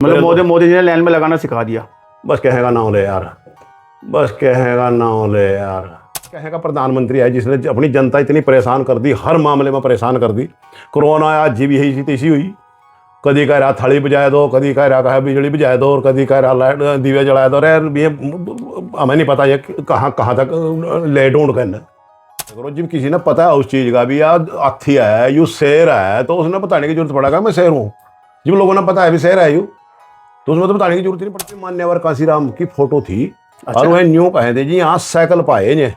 मतलब मोदी जी ने लाइन में लगाना सिखा दिया। बस कहेगा ना ले यार, बस कहेगा ना ले यार। कहेगा प्रधानमंत्री है जिसने अपनी जनता इतनी परेशान कर दी, हर मामले में परेशान कर दी। कोरोना आया, जी भी यही तैसी हुई। कभी कह रहा थाली बजाए दो, कभी कह रहा है बिजली बजाए दो, और कभी कह रहा लाइट दीवे जलाए दो। अरे ये हमें नहीं पता ये कहाँ कहाँ तक ले ढूंढ करना। जब किसी ने पता है उस चीज़ का भी, यार हाथी है यू शेर है, तो उसने बताने की जरूरत पड़ेगा मैं शेर हूँ। जब लोगों ने पता है भी शेर है यू, तो उसमें तो बताने की जरूरत नहीं पड़ती। मान्यवर कांसीराम की फोटो थी। अच्छा। और वह न्यू कहे थे जी यहाँ साइकिल पाए जे,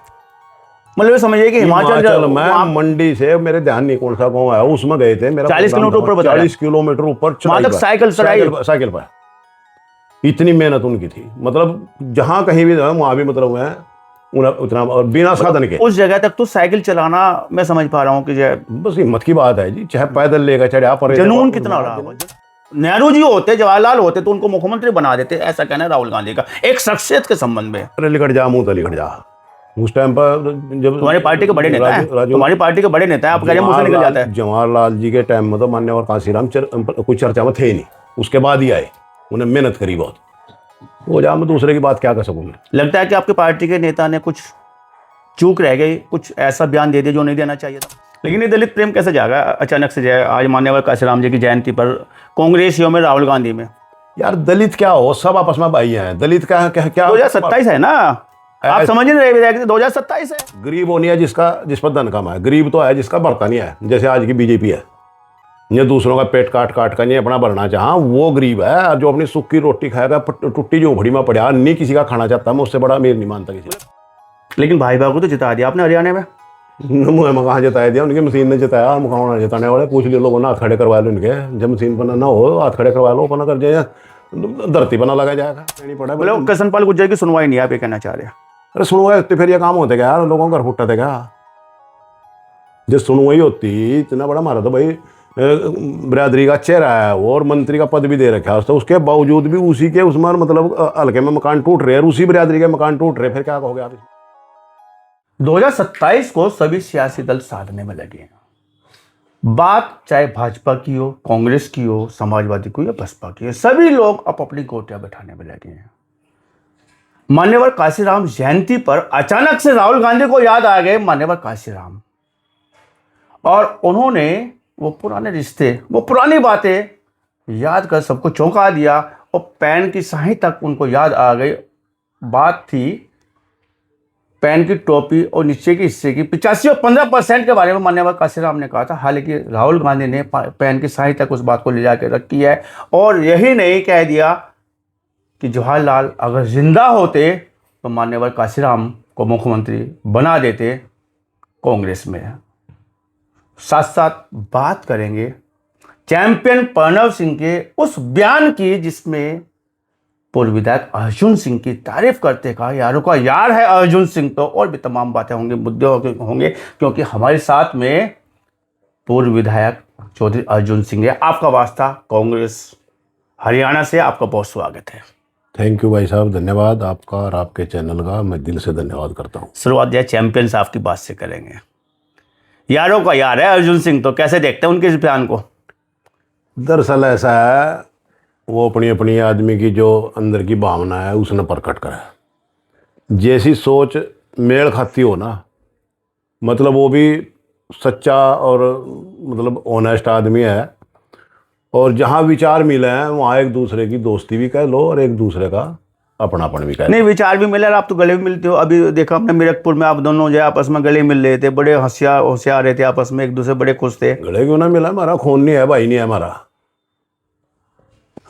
मतलब समझिए कि हिमाचल में मंडी से, मेरे ध्यान नहीं कौन सा गाँव है, उसमें गए थे। मेरा 40 किलोमीटर ऊपर बता 40 किलोमीटर ऊपर साइकिल पर। इतनी मेहनत उनकी थी, मतलब जहाँ कहीं भी वहाँ भी मतलब है उतना, और बिना साधन के उस जगह तक तो साइकिल चलाना मैं समझ पा रहा हूँ कि बस हिम्मत की बात है जी। चाहे पैदल लेकर चढ़ा, पर जुनून कितना रहा। नेहरू जी होते, जवाहरलाल होते तो उनको मुख्यमंत्री बना देते, ऐसा कहना है राहुल गांधी का एक शख्सियत के संबंध में। अरे लिखट जा मुंह तो लिखट जा। उस टाइम पर जब तुम्हारी पार्टी के बड़े नेता हैं, तुम्हारी पार्टी के बड़े नेता हैं, आप कह रहे हैं मुंह से निकल जाता है। जवाहरलाल जी के टाइम में तो मान्यवर कांसीराम कोई चर्चा में थे ही नहीं, उसके बाद ही आए। उन्हें मेहनत करी बहुत। वो जा मैं दूसरे की बात क्या कर सकूँ। लगता है कि आपके पार्टी के नेता ने कुछ चूक रह गई, कुछ ऐसा बयान दे दिया जो नहीं देना चाहिए था। लेकिन ये दलित प्रेम कैसे जागा अचानक से जाए आज मान्यवर कांसीराम जी की जयंती पर कांग्रेसियों में, राहुल गांधी में? यार दलित क्या हो, सब आपस में भाई हैं। दलित क्या 2027 है ना, आप समझ नहीं रहे 2027 है। गरीब वो नहीं है जिस पर धन कम है, गरीब तो है जिसका बढ़ता नहीं है। जैसे आज की बीजेपी है, ये दूसरों का पेट काट काट कर ये अपना भरना चाह, वो गरीब है। जो अपनी सूखी रोटी खाएगा, टुट्टी झोंपड़ी में पड़ा, नहीं किसी का खाना चाहता। मैं उससे बड़ा अमीर नहीं मानता किसी। लेकिन भाई बाबू तो जिता दिया आपने हरियाणा में। मुँह में कहाँ जिताया दिया, उनकी मशीन ने जिताया। हम कहाँ जिताने वाले, पूछ लियो लोगों ने, हाथ खड़े करवा लो इनके। जब मशीन पर ना हो, हाथ खड़े करवा लो, अपना कर जाए, धरती पर ना लगा जाएगा। नहीं पड़ा बोले कृष्णपाल गुर्जर की सुनवाई नहीं, आप ये कहना चाह रहे हैं? अरे सुनवाई होती फिर ये काम होते क्या यार, लोगों का घर फुटता था। जो सुनवाई होती, इतना बड़ा मारा था भाई, बिरादरी का चेहरा है वो, और मंत्री का पद भी दे रखा है उसके बावजूद भी उसी के उसमें मतलब हल्के में मकान टूट रहे हैं, उसी बिरादरी के मकान टूट रहे। फिर क्या कहोगे आप? 2027 को सभी सियासी दल साधने में लगे हैं। बात चाहे भाजपा की हो, कांग्रेस की हो, समाजवादी की हो या बसपा की हो, सभी लोग अपनी गोटियां बैठाने में लगे हैं। मान्यवर कांसीराम जयंती पर अचानक से राहुल गांधी को याद आ गए मान्यवर कांसीराम, और उन्होंने वो पुराने रिश्ते, वो पुरानी बातें याद कर सबको चौंका दिया, और पैन की स्याही तक उनको याद आ गई। बात थी पैन की टोपी और नीचे के हिस्से की 85 और 15% के बारे में मान्यवर कांसीराम ने कहा था। हालांकि राहुल गांधी ने पैन की स्याही तक उस बात को ले जाकर रखी है, और यही नहीं कह दिया कि जवाहरलाल अगर जिंदा होते तो मान्यवर कांसीराम को मुख्यमंत्री बना देते कांग्रेस में। साथ साथ बात करेंगे चैंपियन प्रणव सिंह के उस बयान की जिसमें पूर्व विधायक अर्जुन सिंह की तारीफ करते कहा यारों का यार है अर्जुन सिंह। तो और भी तमाम बातें होंगी, मुद्दे होंगे, क्योंकि हमारे साथ में पूर्व विधायक चौधरी अर्जुन सिंह है। आपका वास्ता कांग्रेस हरियाणा से, आपका बहुत स्वागत है। थैंक यू भाई साहब, धन्यवाद आपका और आपके चैनल का मैं दिल से धन्यवाद करता हूँ। शुरुआत यह चैंपियन साहब की बात से करेंगे। यारों का यार है अर्जुन सिंह, तो कैसे देखते हैं उनके इस बयान को? दरअसल ऐसा है, वो अपनी अपनी आदमी की जो अंदर की भावना है उसने प्रकट करा। जैसी सोच मेल खाती हो ना, मतलब वो भी सच्चा और मतलब ऑनेस्ट आदमी है, और जहाँ विचार मिले हैं वहाँ एक दूसरे की दोस्ती भी कह लो और एक दूसरे का अपनापन भी कह लो। नहीं, विचार भी मिले, आप तो गले भी मिलते हो। अभी देखा हमने मीरकपुर में, आप दोनों जो आपस में गले मिल रहे थे, बड़े होशियार रहे थे आपस में, एक दूसरे बड़े खुश थे। गले क्यों ना मिला, हमारा खून नहीं है, भाई नहीं है हमारा।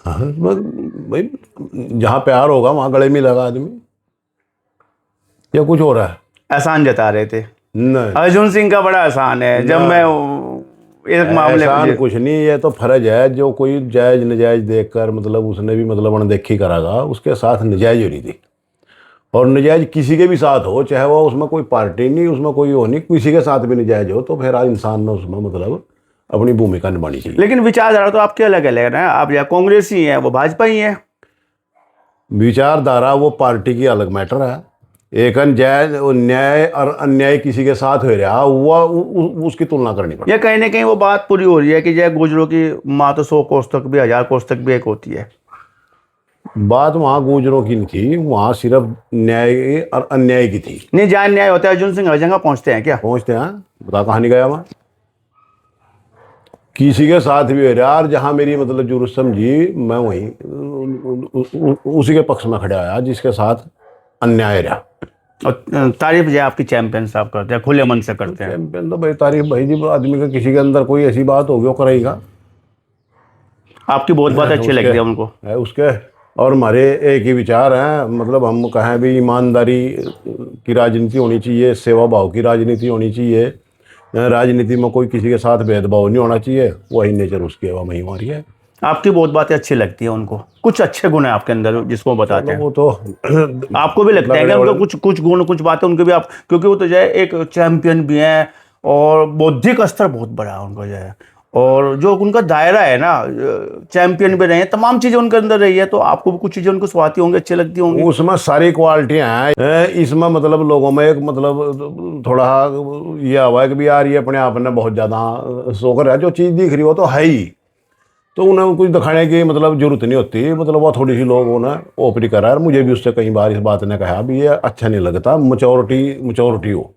हाँ भाई, जहाँ प्यार होगा वहाँ गले मिलेगा आदमी, या कुछ हो रहा है? एहसान जता रहे थे। नहीं, अर्जुन सिंह का बड़ा एहसान है। जब मैं एक मामले में कुछ नहीं, ये तो फर्ज है जो कोई जायज नजायज देखकर मतलब उसने भी मतलब अनदेखी करागा, उसके साथ नजायज हो रही थी। और नजायज किसी के भी साथ हो, चाहे वो उसमें कोई पार्टी नहीं, उसमें कोई हो नहीं, किसी के साथ भी नजायज हो, तो फिर इंसान ने उसमें मतलब अपनी भूमिका निभानी चाहिए। लेकिन विचारधारा तो आपके अलग अलग है ना, आप या कांग्रेस ही हैं, वो भाजपा ही है। विचारधारा वो पार्टी की अलग मैटर है। एक न्याय और अन्याय किसी के साथ हो रहा हुआ, उसकी तुलना करनी पड़ती है। या कहीं ना कहीं वो बात पूरी हो रही है कि जय गुजरों की माँ तो 100 कोस तक भी, 1000 कोस तक भी एक होती है। बात वहाँ गुजरों की नहीं थी, वहाँ सिर्फ न्याय और अन्याय की थी। नहीं, जहाँ न्याय होता है अर्जुन सिंह हर जगह पहुंचते हैं क्या? पहुँचते हैं, बता कहाँ नहीं गया मैं, किसी के साथ भी हो रहा, और जहाँ मेरी मतलब जरूरत समझी मैं वहीं उसी के पक्ष में खड़ा आया जिसके साथ अन्याय रहा। और तारीफ जो है आपकी चैंपियन साहब करते हैं, खुले मन से करते हैं। चैंपियन तो भाई तारीफ भाई जी, आदमी का किसी के अंदर कोई ऐसी बात होगी वो करेगा। आपकी बहुत बात अच्छी लगती है उनको है उसके, और हमारे एक ही विचार हैं, मतलब हम कहें भी ईमानदारी की राजनीति होनी चाहिए, सेवा भाव की राजनीति होनी चाहिए, राजनीति में कोई किसी के साथ भेदभाव नहीं होना चाहिए, वही नेचर उसकी है, वही हमारी है। आपकी बहुत बातें अच्छी लगती है उनको। कुछ अच्छे गुण है आपके अंदर जिसको बताते हैं। वो तो आपको भी लगता है कि उनको कुछ गुण, कुछ बातें उनके भी आप, क्योंकि वो तो जो है एक चैंपियन भी हैं और बौद्धिक स्तर बहुत बड़ा है उनका जो है, और जो उनका दायरा है ना, चैंपियन भी रहे हैं, तमाम चीजें उनके अंदर रही है, तो आपको भी कुछ चीजें उनको स्वाती होंगी, अच्छी लगती होंगी। उसमें सारी क्वालिटियां हैं। इसमें मतलब लोगों में एक मतलब थोड़ा ये हुआ है कि भी यार ये अपने आप में बहुत ज़्यादा शोकर है, जो चीज़ दिख रही हो तो है ही, तो उन्हें कुछ दिखाने की मतलब जरूरत नहीं होती, मतलब वो थोड़ी सी लोगों ने ओपरी करा है। मुझे भी उससे कई बार इस बात ने कहा भी ये अच्छा नहीं लगता, मैच्योरिटी हो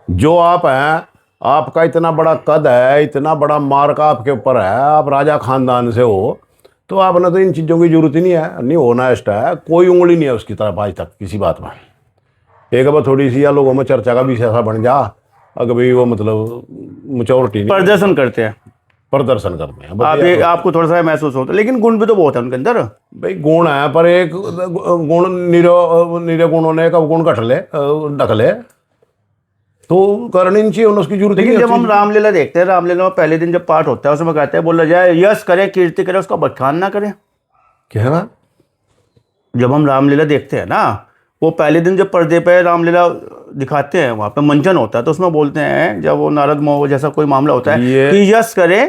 जो आप हैं, आपका इतना बड़ा कद है, इतना बड़ा मार्क आपके ऊपर है, आप राजा खानदान से हो, तो आपने तो इन चीज़ों की जरूरत ही नहीं है, नहीं होना है, कोई उंगली नहीं है उसकी तरफ आज तक किसी बात में। एक बार थोड़ी सी या लोगों में चर्चा का भी ऐसा बन जा, अगर भाई वो मतलब मैच्योरिटी नहीं, प्रदर्शन करते हैं आपको थोड़ा सा महसूस होता है, लेकिन गुण भी तो बहुत है उनके अंदर। भाई गुण है, पर एक गुण निरे गुणों ने एक गुण ढक ले तो करनी नहीं चाहिए, उसकी जरूरत। लेकिन जब हम रामलीला देखते हैं, रामलीला में पहले दिन जब पाठ होता है उसमें कहते हैं, बोला जाए यश करे कीर्ति करे, उसका बखान ना करें। क्या है ना, जब हम रामलीला देखते हैं ना, वो पहले दिन जब पर्दे पे रामलीला दिखाते हैं, वहाँ पे मंचन होता है, तो उसमें बोलते हैं जब वो नारद मोह जैसा कोई मामला होता है कि यश करे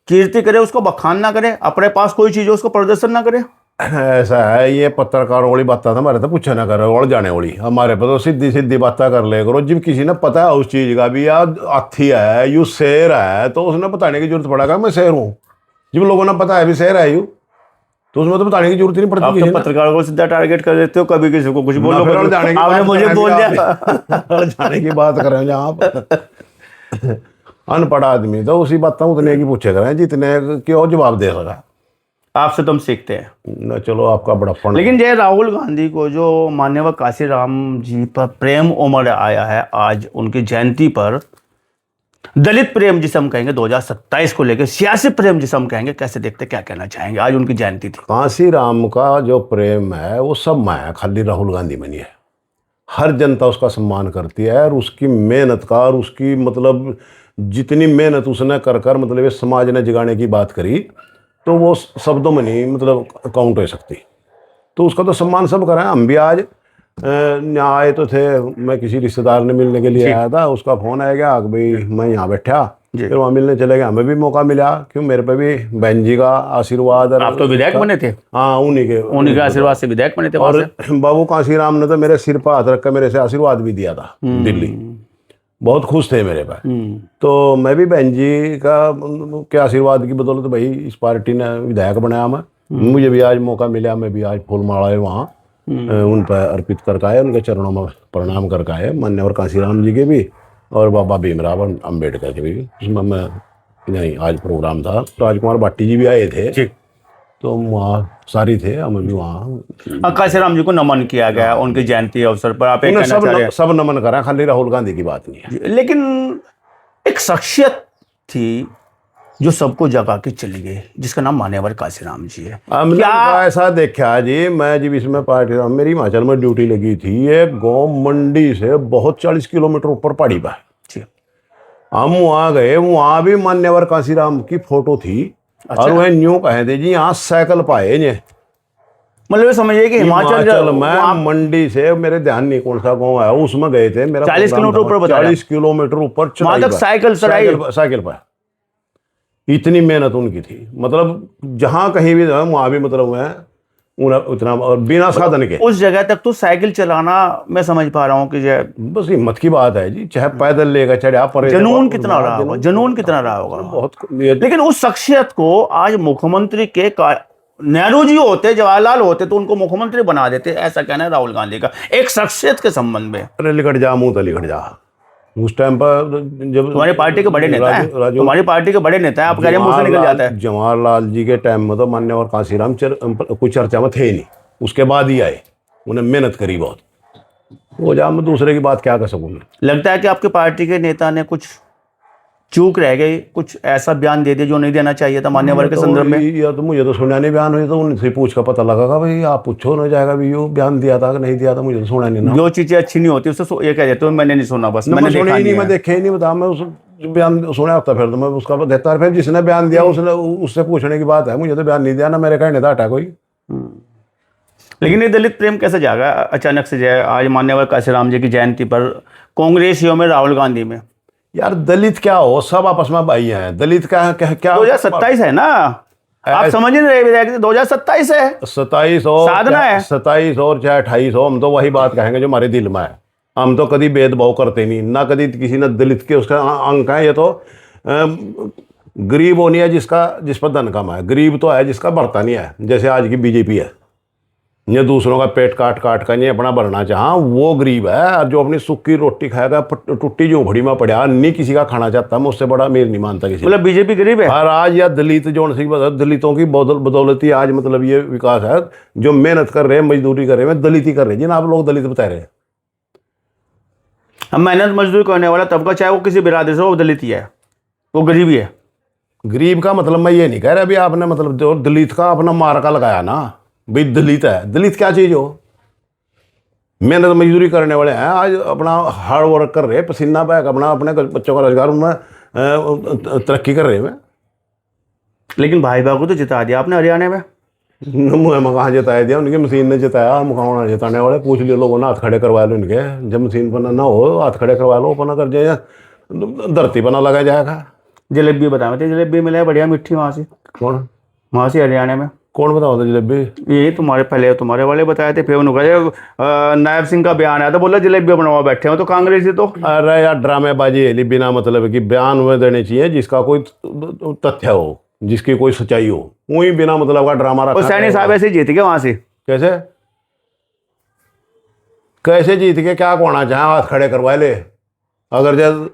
कीर्ति करे, उसको बखान ना करे, अपने पास कोई चीज़ हो उसको प्रदर्शन ना करे। ऐसा है, ये पत्रकारों वाली बातें हमारे तो पूछा ना करो, और जाने वाली हमारे पे तो सीधी सीधी बातें कर ले करो। जब किसी ने पता है उस चीज़ का भी, यार हाथी है यू शेर है, तो उसने बताने की जरूरत पड़ेगा मैं शेर हूँ। जब लोगों ने पता है भी शेर है यू, तो उसमें तो बताने की जरूरत ही नहीं पड़ती। आप तो पत्रकारों को सीधा टारगेट कर देते हो, कभी किसी को कुछ बोलो, आपने मुझे बोल दिया जाने की बात करें जहाँ आप अनपढ़ आदमी तो उसी बात उतने की पूछे करें जितने क्यों जवाब दे सका। आपसे तुम सीखते हैं ना, चलो आपका बड़ा फंड। लेकिन जय राहुल गांधी को जो माननीय काशीराम जी पर प्रेम उमड़ आया है आज उनकी जयंती पर, दलित प्रेम जिसे हम कहेंगे 2027 को लेकर, सियासी प्रेम जिसे हम कहेंगे, कैसे देखते, क्या कहना चाहेंगे? आज उनकी जयंती थी। काशीराम का जो प्रेम है वो सब में है, खाली राहुल गांधी में नहीं है। हर जनता उसका सम्मान करती है, और उसकी मेहनत का, और उसकी मतलब जितनी मेहनत उसने कर मतलब ये समाज ने जगाने की बात करी, तो वो शब्दों में नहीं मतलब काउंट हो सकती। तो उसका तो सम्मान सब करें। हम भी आज आए तो थे, मैं किसी रिश्तेदार ने मिलने के लिए आया था, उसका फोन आया गया कि भाई मैं यहाँ बैठा, फिर वहाँ मिलने चले गए। हमें भी मौका मिला, क्यों मेरे पे भी बहन जी का आशीर्वाद। आप तो विधायक बने थे। हाँ, उन्हीं के आशीर्वाद से विधायक बने थे। और बाबू काशीराम ने तो मेरे सिर पर हाथ रख कर मेरे से आशीर्वाद भी दिया था, दिल्ली। बहुत खुश थे मेरे पर। तो मैं भी बहन जी के आशीर्वाद की बदौलत भाई इस पार्टी ने विधायक बनाया। मुझे भी आज मौका मिला, मैं भी आज फूल माला वहाँ उन पर अर्पित करके आए, उनके चरणों में प्रणाम करके आए, मान्यवर काशीराम जी के भी और बाबा भीमराव अम्बेडकर के भी। उसमें मैं नहीं, आज प्रोग्राम था, राजकुमार भाटी जी भी आए थे, तो वहाँ सारी थे, हम भी वहाँ काशीराम जी को नमन किया गया उनकी जयंती अवसर पर। आप सब नमन करा, खाली राहुल गांधी की बात नहीं है। लेकिन एक शख्सियत थी जो सबको जगा के चली गई, जिसका नाम मान्यवर काशीराम जी है। क्या ऐसा देखा जी, मैं जब इसमें पार्टी, मेरी हिमाचल में ड्यूटी लगी थी, एक गाँव मंडी से बहुत 40 किलोमीटर ऊपर पहाड़ी पर, हम वहाँ गए, वहाँ भी मान्यवर काशीराम की फोटो थी। अच्छा। और वह न्यू कहे थे जी यहाँ साइकिल पाए जे, मतलब समझिए कि हिमाचल में मंडी से, मेरे ध्यान नहीं कौन सा गाँव है, उसमें गए थे। मेरा 40 किलोमीटर ऊपर, 40 किलोमीटर ऊपर साइकिल पर। इतनी मेहनत उनकी थी, मतलब जहाँ कहीं भी वहाँ भी मतलब है उतना, और बिना साधन के उस जगह तक तो साइकिल चलाना, मैं समझ पा रहा हूँ कि बस हिम्मत की बात है जी, चाहे पैदल लेगा चढ़ा पर जुनून कितना रहा होगा, बहुत। लेकिन उस शख्सियत को आज मुख्यमंत्री के नेहरू जी होते, जवाहरलाल होते तो उनको मुख्यमंत्री बना देते, ऐसा कहना है राहुल गांधी का एक शख्सियत के संबंध में। अरे लिखट जा मुंह तो लिखट जा। उस टाइम पर जब तुम्हारी पार्टी के बड़े नेता हैं, तुम्हारी पार्टी के बड़े नेता हैं, आप कह रहे हैं मुंह से निकल जाता है। जवाहरलाल जी के टाइम में तो मान्यवर कांशीराम कुछ चर्चा में थे ही नहीं, उसके बाद ही आए, उन्हें मेहनत करी बहुत। वो जा मैं दूसरे की बात क्या कर सकूँ। लगता है कि आपकी पार्टी के नेता ने कुछ चूक रह गई, कुछ ऐसा बयान दे दिया जो नहीं देना चाहिए था मान्यवर के संदर्भ में। या तो मुझे तो सुना नहीं बयान हुई, तो उनसे पूछ कर पता लगा भाई आप पूछो ना जाएगा भी यो बयान दिया था कि नहीं दिया था, मुझे तो सुना नहीं ना। जो चीजें अच्छी नहीं होती उससे ये कह देते हो मैंने नहीं सुना, बस मैंने देखा नहीं, मैं देखे ही नहीं, बता मैं उस बयान सुना होता फिर तो मैं उसका देता, फिर जिसने बयान दिया उसने उससे पूछने की बात है, मुझे तो बयान नहीं दिया ना मेरे कहने था हटा कोई। लेकिन ये दलित प्रेम कैसे जागा अचानक से जाए आज मान्यवर कांशीराम जी की जयंती पर, कांग्रेसियों में, राहुल गांधी में? यार दलित क्या हो, सब आपस में भाई हैं। दलित क्या 2027 है ना, आप समझ नहीं रहे, 2027 है, 27 और साधना है, 27 और चाहे 28 हो, हम तो वही बात कहेंगे जो हमारे दिल में है। हम तो कभी भेदभाव करते नहीं, ना कभी किसी ने दलित के उसका अंक है। ये तो गरीब होनी है जिस पर धन कम है, गरीब तो है जिसका बढ़ता नहीं है, जैसे आज की बीजेपी है, ये दूसरों का पेट काट काट कर ये अपना भरना चाह, वो गरीब है। और जो अपनी सूखी रोटी खाएगा, टुट्टी झोंपड़ी में पड़ा, नहीं किसी का खाना चाहता, मैं उससे बड़ा अमीर नहीं मानता किसी। मतलब बीजेपी गरीब है। और आज या दलित जो दलितों की बदौलती आज मतलब ये विकास है, जो मेहनत कर रहे हैं, मजदूरी कर रहे हैं, दलित ही कर रहे हैं जिन आप लोग दलित बता रहे हैं। हम मेहनत मजदूरी करने वाला तबका, चाहे वो किसी बिरादरी से हो, वो दलित ही है, वो गरीब ही है। गरीब का मतलब मैं ये नहीं कह रहा, अभी आपने मतलब जो दलित का अपना मार्का लगाया ना, भाई दलित है, दलित क्या चीज हो, मेहनत मजदूरी करने वाले हैं, आज अपना हार्ड वर्क कर रहे हैं, पसीना बहा अपना अपने बच्चों का रोजगार उनमें तरक्की कर रहे हैं। लेकिन भाई को तो जिता दिया आपने हरियाणा में। मुझे कहाँ जिताया दिया, उनकी मशीन ने जिताया, हम कहाँ जिताने वाले, पूछ लियो लोगों ने, हाथ खड़े करवा लो उनके, जब मशीन पर ना हो हाथ खड़े करवा लो, अपना कर जाए धरती पर ना लगा जाएगा। जलेबी बता रहे, जलेबी मिला है बढ़िया मीठी वहाँ से। कौन? वहाँ से हरियाणा में। कौन बताओ था जलेबी? यही तुम्हारे पहले तुम्हारे वाले बताए थे, फिर उन्होंने नायब सिंह का बयान आया था, बोला जलेबी बनवा बैठे हो तो कांग्रेस ही तो। अरे यार ड्रामेबाजी है, बिना मतलब की बयान में देने चाहिए जिसका कोई तथ्य हो, जिसकी कोई सच्चाई हो, वही बिना मतलब का ड्रामा रखा। सैनी साहब ऐसे जीत गए वहां से। कैसे कैसे जीत के क्या कोना चाहे, हाथ खड़े करवा ले, अगर जब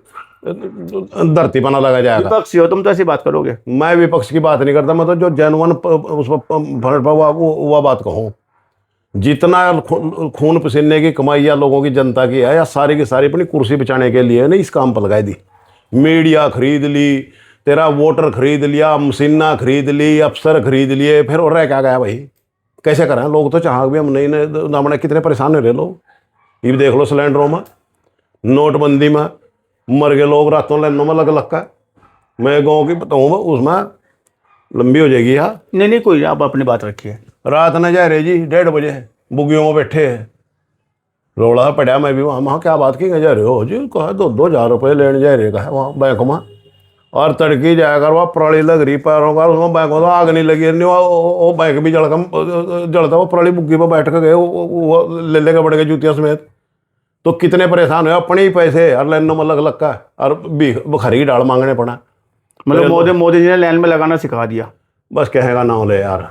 धरती पना लगा जाएगा। विपक्षी हो तुम तो ऐसी बात करोगे। मैं विपक्ष की बात नहीं करता, मैं तो जो जेन्युइन उस वो बात कहूँ। जितना खून पसीने की कमाई या लोगों की जनता की है, या सारी की सारी अपनी कुर्सी बचाने के लिए नहीं इस काम पर लगाई दी। मीडिया खरीद ली, तेरा वोटर खरीद लिया, मशीना खरीद ली, अफसर खरीद लिए, फिर और रह क्या गया भाई? कैसे करें लोग? तो चाह भी हम नहीं हमने कितने परेशान हो रहे लोग। ये देख लो सिलेंडरों में, नोटबंदी में मर गए लोग रातों लाइनों में लग का। मैं गाँव की बताऊँ उसमें लंबी हो जाएगी। हाँ नहीं कोई आप अपनी बात रखिए। रात न जा रहे जी 1:30 बजे बुगियों में बैठे हैं, रोड़ा पड़ा, मैं भी वहाँ क्या बात की जा रहे हो जी? कहा 2,000 रुपये लेने जा रहे कहा वहाँ बैंक में, और तड़की जाकर वहाँ पराली लग रही पैरों का, उसमें बैंक में तो आग नहीं लगी, नहीं वो बैंक भी जलता, वो पराली बुग्गी पर बैठ कर गए, वो ले लेकर बढ़ गए जूतियाँ समेत। तो कितने परेशान हुए, अपने ही पैसे हर लाइन में लग का, और बुखारी की डाल मांगने पड़ा। मतलब मोदी जी ने लाइन में लगाना सिखा दिया। बस कहेगा ना ले यार।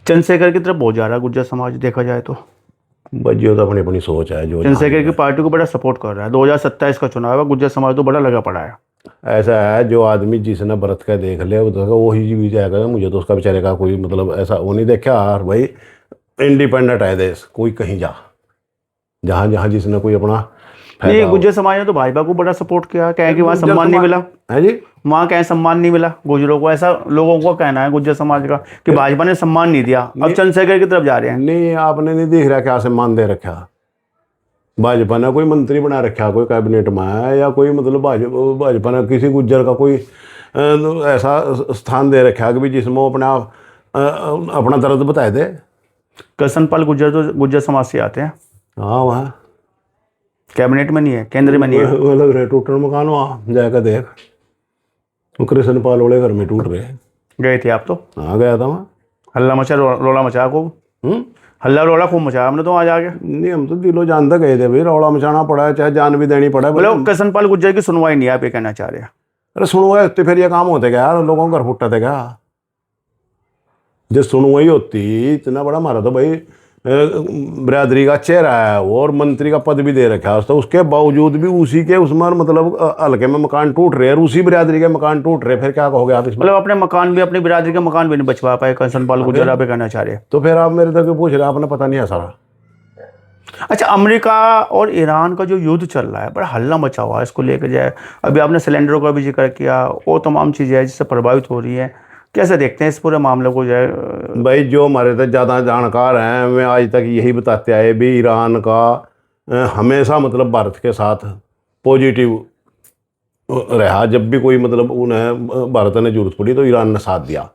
चंद्रशेखर की तरफ बहुत जा रहा है गुर्जर समाज, देखा जाए तो। बजियो तो अपनी अपनी सोच है। जो चंद्रशेखर की पार्टी को बड़ा सपोर्ट कर रहा है। 2027 का चुनाव है, गुर्जर समाज तो बड़ा लगा पड़ा है। ऐसा है, जो आदमी जिसने व्रत का देख ले वही भी जाएगा। मुझे तो उसका बेचारे का कोई मतलब ऐसा वो नहीं देखा यार भाई। इंडिपेंडेंट है देश, कोई कहीं जा, जहाँ जहाँ जिसने कोई अपना नहीं। गुर्जर समाज ने तो भाजपा को बड़ा सपोर्ट किया, कहें कि वहाँ सम्मान नहीं मिला है जी, वहाँ कहें सम्मान नहीं मिला गुर्जरों को, ऐसा लोगों को कहना है गुर्जर समाज का कि भाजपा ने सम्मान नहीं दिया। अब चंद्रशेखर की तरफ जा रहे हैं। नहीं आपने नहीं देख रहा क्या सम्मान दे रखा भाजपा ने? कोई मंत्री बना रखा कोई कैबिनेट में है, या कोई मतलब भाजपा ने किसी गुर्जर का कोई ऐसा स्थान दे रखा कि जिसमें वो अपना दर्द बताए दे? कृष्णपाल गुर्जर तो गुर्जर समाज से आते हैं। हाँ वहाँ कैबिनेट में नहीं है, केंद्र में नहीं है। वो लग रहे टूटन मकान, वहाँ जाकर देख, कृष्णपाल वाले घर में टूट रहे। गए थे आप तो? हाँ गया था वहाँ, हल्ला मचा, रोला मचा खूब। हल्ला रोला खूब मचाया हमने तो वहाँ जाके। नहीं हम तो दिलो जान तक गए थे भाई, रौला मचाना पड़ा चाहे जान भी देनी पड़ा। मतलब कृष्णपाल गुर्जर की सुनवाई नहीं है, आप ये कहना चाह रहे हैं? अरे सुनवाई होती फिर ये काम होते क्या यार, लोगों को घर फुटते थे क्या? जो सुनवाई होती, इतना बड़ा मारा तो भाई बिरादरी का चेहरा है और मंत्री का पद भी दे रखा है, तो उसके बावजूद भी उसी के उसमें मतलब हल्के में मकान टूट रहे हैं, उसी बिरादरी के मकान टूट रहे, फिर क्या कहोगे आप इसमें? मतलब अपने मकान भी, अपनी बिरादरी के मकान भी नहीं बचवा पाए कंचन पाल गुर्जर, आप ये कहना चाह रहे हैं? तो फिर आप मेरे तक पूछ रहे हैं, आपने पता नहीं है सारा। अच्छा, अमेरिका और ईरान का जो युद्ध चल रहा है, बड़ा हल्ला मचा हुआ है इसको लेकर जाए। अभी आपने सिलेंडरों का भी जिक्र किया, वो तमाम चीज़ें हैं जिससे प्रभावित हो रही हैं, कैसे देखते हैं इस पूरे मामले को जाए? भाई जो हमारे तक ज़्यादा जानकार हैं वे आज तक यही बताते आए भी ईरान का हमेशा मतलब भारत के साथ पॉजिटिव रहा। जब भी कोई मतलब उन्हें भारत ने जरूरत पड़ी तो ईरान ने साथ दिया।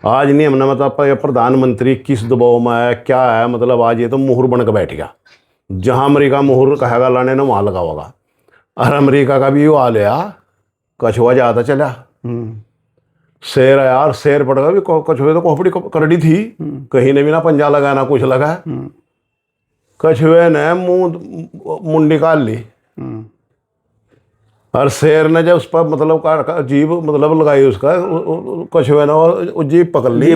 आज नहीं हमने मतलब प्रधानमंत्री किस दबाव में है क्या है, मतलब आज ये तो मुहर बन के बैठ गया। जहाँ अमेरिका मुहर कहेगा लाने ना वहाँ लगा होगा। और अमेरिका का भी वो हाल है यार, कछुआ ज़्यादा चला, शेर है यार, शेर पड़ गया भी कछुए तो खोपड़ी करड़ी थी, कहीं ने भी ना पंजा लगा ना कुछ लगा, कछुए ने मुंडी निकाल ली और शेर ने जब उस पर मतलब जीभ मतलब लगाई उसका, कछुए ने वो जीभ पकड़ ली,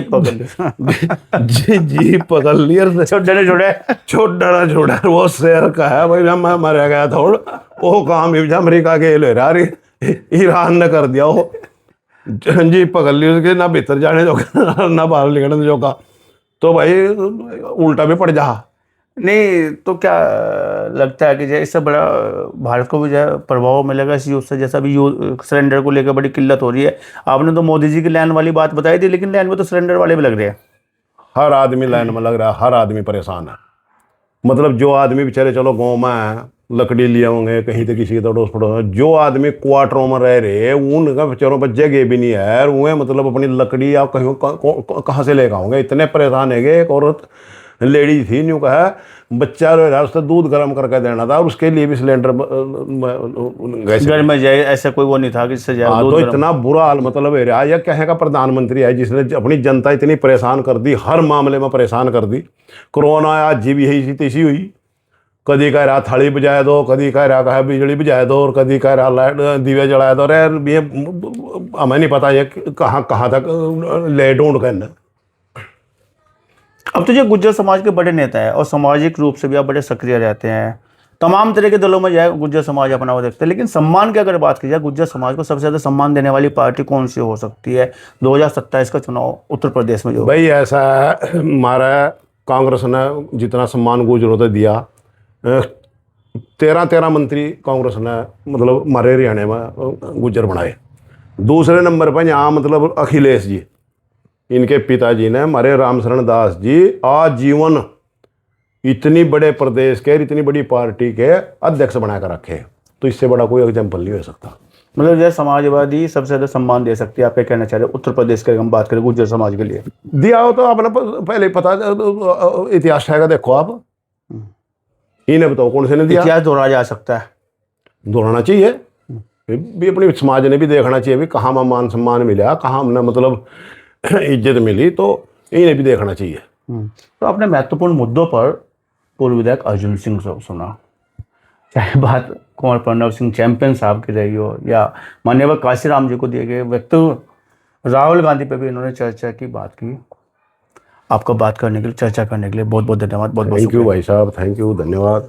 जीभ पकड़ ली और छोटा छोड़ा वो शेर का है भाई, मैं मर गया था वो काम अमेरिका के ले रहा, ईरान ने कर दिया वो जी पकड़ ली उसके, ना भीतर जाने जो ना बाहर निकलने जो का, तो भाई उल्टा भी पड़ जा। नहीं तो क्या लगता है कि जो इससे बड़ा भारत को भी जो है प्रभाव मिलेगा इस युद्ध से? जैसा भी सिलेंडर को लेकर बड़ी किल्लत हो रही है, आपने तो मोदी जी की लाइन वाली बात बताई थी, लेकिन लाइन में तो सिलेंडर वाले भी लग रहे हैं। हर आदमी लाइन में लग रहा है, हर आदमी परेशान है। मतलब जो आदमी बेचारे चलो गाँव में लकड़ी लिए होंगे कहीं तो किसी के अड़ोस पड़ोस, जो आदमी क्वार्टरों में रह रहे उनका बेचारों पर जगह भी नहीं है, वो मतलब अपनी लकड़ी या कहीं कहाँ से लेकर आओगे, इतने परेशान है। एक औरत लेडी थी, न्यू कहा बच्चा रो रहा, उसका दूध गर्म करके देना था और उसके लिए भी सिलेंडर घर में जाए, ऐसा कोई वो नहीं था कि इससे जाए। तो इतना बुरा हाल मतलब है यार, यह कहे का प्रधानमंत्री है जिसने अपनी जनता इतनी परेशान कर दी, हर मामले में परेशान कर दी। कोरोना आज जी भी यही तीसी हुई, कभी कह रहा थाली बजाए दो, कभी कह रहा कहा बिजली बजाए दो, और कभी कह रहा लाइट दीवे जलाए दो। अरे ये हमें नहीं पता ये कहाँ कहाँ तक ले ढूंढ करना। अब तो जो गुज्जर समाज के बड़े नेता है और सामाजिक रूप से भी आप बड़े सक्रिय रहते हैं, तमाम तरह के दलों में जाए गुज्जर समाज अपना वो देखते हैं, लेकिन सम्मान की अगर बात की जाए, गुज्जर समाज को सबसे ज़्यादा सम्मान देने वाली पार्टी कौन सी हो सकती है 2027 का चुनाव उत्तर प्रदेश में? जो भाई ऐसा है, हमारा कांग्रेस ने जितना सम्मान गुजरों को दिया, 13 मंत्री कांग्रेस ने मतलब हमारे हरियाणा में गुज्जर बनाए। दूसरे नंबर पर यहाँ मतलब अखिलेश जी, इनके पिताजी ने हमारे रामशरण दास जी आजीवन इतनी बड़े प्रदेश के, इतनी बड़ी पार्टी के अध्यक्ष बनाकर रखे, तो इससे बड़ा कोई एग्जाम्पल नहीं हो सकता। मतलब जैसे समाजवादी सबसे ज़्यादा सम्मान दे सकती है, आप क्या कहना चाह रहे हैं उत्तर प्रदेश की हम बात करें गुज्जर समाज के लिए? दिया हो तो आपने पहले पता इतिहास है, देखो आप इन्हें बताओ कौन से ने दिया। इतिहास दोहराया जा सकता है, दोहराना चाहिए भी, अपनी समाज ने भी देखना चाहिए भी कहाँ में मान सम्मान मिला, कहाँ हमने मतलब इज्जत मिली, तो इन्हें भी देखना चाहिए। तो आपने महत्वपूर्ण मुद्दों पर पूर्व विधायक अर्जुन सिंह से सुना, चाहे बात कुंवर प्रणव सिंह चैंपियन साहब की रही हो या माननीय काशीराम जी को दिए गए वक्तव्य, राहुल गांधी पे भी इन्होंने चर्चा की बात की। आपको बात करने के लिए, चर्चा करने के लिए बहुत बहुत धन्यवाद। बहुत बहुत थैंक यू भाई साहब, थैंक यू, धन्यवाद।